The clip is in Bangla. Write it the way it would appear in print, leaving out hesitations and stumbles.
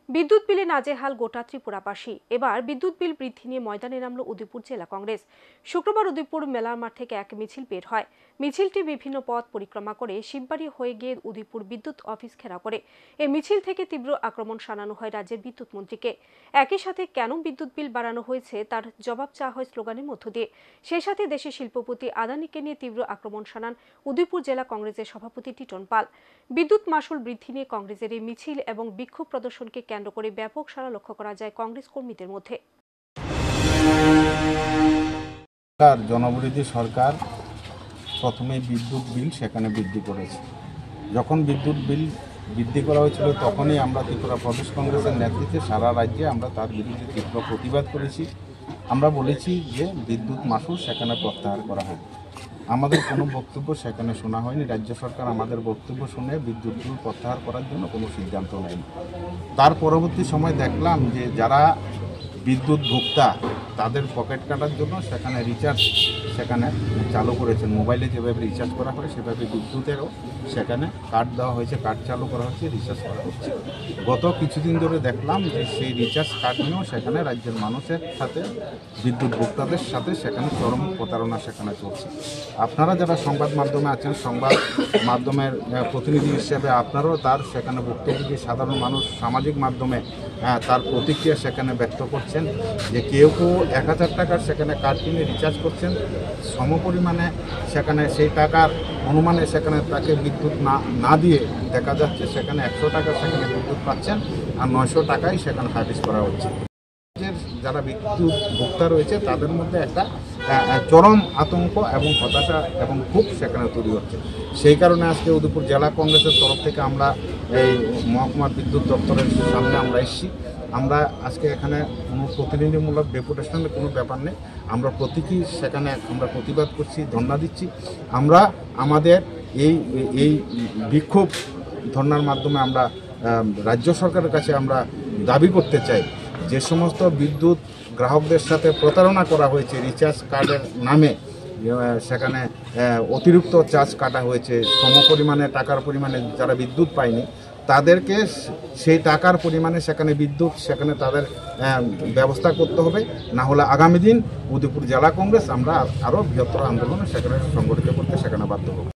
বিদ্যুৎ বিলে নাজেহাল গোটা ত্রিপুরাবাসী। এবার বিদ্যুৎ বিল বৃদ্ধি নিয়ে ময়দানে নামল উদয়পুর জেলা কংগ্রেস। শুক্রবার উদয়পুর মেলার মাঠ থেকে এক মিছিল বের হয়। মিছিলটি বিভিন্ন পথ পরিক্রমা করে শিববাড়ি হয়ে গিয়ে উদয়পুর বিদ্যুৎ অফিস ঘেরাও করে। এই মিছিল থেকে তীব্র আক্রমণ শানানো হয় রাজ্যের বিদ্যুৎ মন্ত্রীকে। একই সাথে কেন বিদ্যুৎ বিল বাড়ানো হয়েছে তার জবাব চাওয়া হয় স্লোগানের মধ্য দিয়ে। সেই সাথে দেশের শিল্পপতি আদানিকে নিয়ে তীব্র আক্রমণ শানান উদয়পুর জেলা কংগ্রেসের সভাপতি টিটন পাল। বিদ্যুৎ মাশুল বৃদ্ধি নিয়ে কংগ্রেসের এই মিছিল এবং বিক্ষোভ প্রদর্শনকে কেন্দ্র করে ব্যাপক সাড়া লক্ষ্য করা যায় কংগ্রেস কর্মীদের মধ্যে। জনবিরোধী সরকার প্রথমে বিদ্যুৎ বিল সেখানে বৃদ্ধি করেছে। যখন বিদ্যুৎ বিল বৃদ্ধি করা হয়েছিল তখনই আমরা ত্রিপুরা প্রদেশ কংগ্রেসের নেতৃত্বে সারা রাজ্যে আমরা তার বিরুদ্ধে তীব্র প্রতিবাদ করেছি। আমরা বলেছি যে বিদ্যুৎ মাশুল সেখানে প্রত্যাহার করা হবে। আমাদের কোনো বক্তব্য সেখানে শোনা হয়নি। রাজ্য সরকার আমাদের বক্তব্য শুনে বিদ্যুৎ বিল প্রত্যাহার করার জন্য কোনো সিদ্ধান্ত নেয়নি। তার পরবর্তী সময় দেখলাম যে যারা বিদ্যুৎ ভোক্তা তাদের পকেট কাটার জন্য সেখানে রিচার্জ সেখানে চালু করেছেন। মোবাইলে যেভাবে রিচার্জ করা হয় সেভাবে বিদ্যুতেরও সেখানে কার্ড দেওয়া হয়েছে, কার্ড চালু করা হচ্ছে, রিচার্জ করা হচ্ছে। গত কিছুদিন ধরে দেখলাম যে সেই রিচার্জ কার্ড নিয়েও সেখানে রাজ্যের মানুষের সাথে বিদ্যুৎ ভোক্তাদের সাথে সেখানে চরম প্রতারণা সেখানে চলছে। আপনারা যারা সংবাদ মাধ্যমে আছেন, সংবাদ মাধ্যমের প্রতিনিধি হিসেবে আপনারাও তার সেখানে বক্তব্য দিয়ে সাধারণ মানুষ সামাজিক মাধ্যমে তার প্রতিক্রিয়া সেখানে ব্যক্ত করছেন যে কেউ 1000 টাকার সেখানে কার্ড কিনে রিচার্জ করছেন, সমপরিমাণে সেখানে সেই টাকার অনুমানে সেখানে তাকে বিদ্যুৎ না দিয়ে দেখা যাচ্ছে সেখানে 100 টাকা সেখানে বিদ্যুৎ পাচ্ছেন আর 900 টাকাই সেখানে সার্ভিস করা হচ্ছে। যারা বিদ্যুৎ ভোক্তা রয়েছে তাদের মধ্যে একটা চরম আতঙ্ক এবং হতাশা এবং ক্ষোভ সেখানে তৈরি হচ্ছে। সেই কারণে আজকে উদয়পুর জেলা কংগ্রেসের তরফ থেকে আমরা এই মহকুমার বিদ্যুৎ দপ্তরের সামনে আমরা এসেছি। আমরা আজকে এখানে কোনো প্রতিনিধিমূলক ডেপুটেশনের কোনো ব্যাপার নেই। আমরা প্রতীকী সেখানে আমরা প্রতিবাদ করছি, ধর্ণা দিচ্ছি। আমরা আমাদের এই বিক্ষোভ ধর্ণার মাধ্যমে আমরা রাজ্য সরকারের কাছে আমরা দাবি করতে চাই যে সমস্ত বিদ্যুৎ গ্রাহকদের সাথে প্রতারণা করা হয়েছে, রিচার্জ কার্ডের নামে সেখানে অতিরিক্ত চার্জ কাটা হয়েছে, সমপরিমাণে টাকার পরিমাণে যারা বিদ্যুৎ পায়নি তাদেরকে সেই টাকার পরিমাণে সেখানে বিদ্যুৎ সেখানে তাদের ব্যবস্থা করতে হবে। না হলে আগামী দিন উদয়পুর জেলা কংগ্রেস আমরা আরও বৃহত্তর আন্দোলনে সেখানে সংগঠিত করতে সেখানে বাধ্য হব।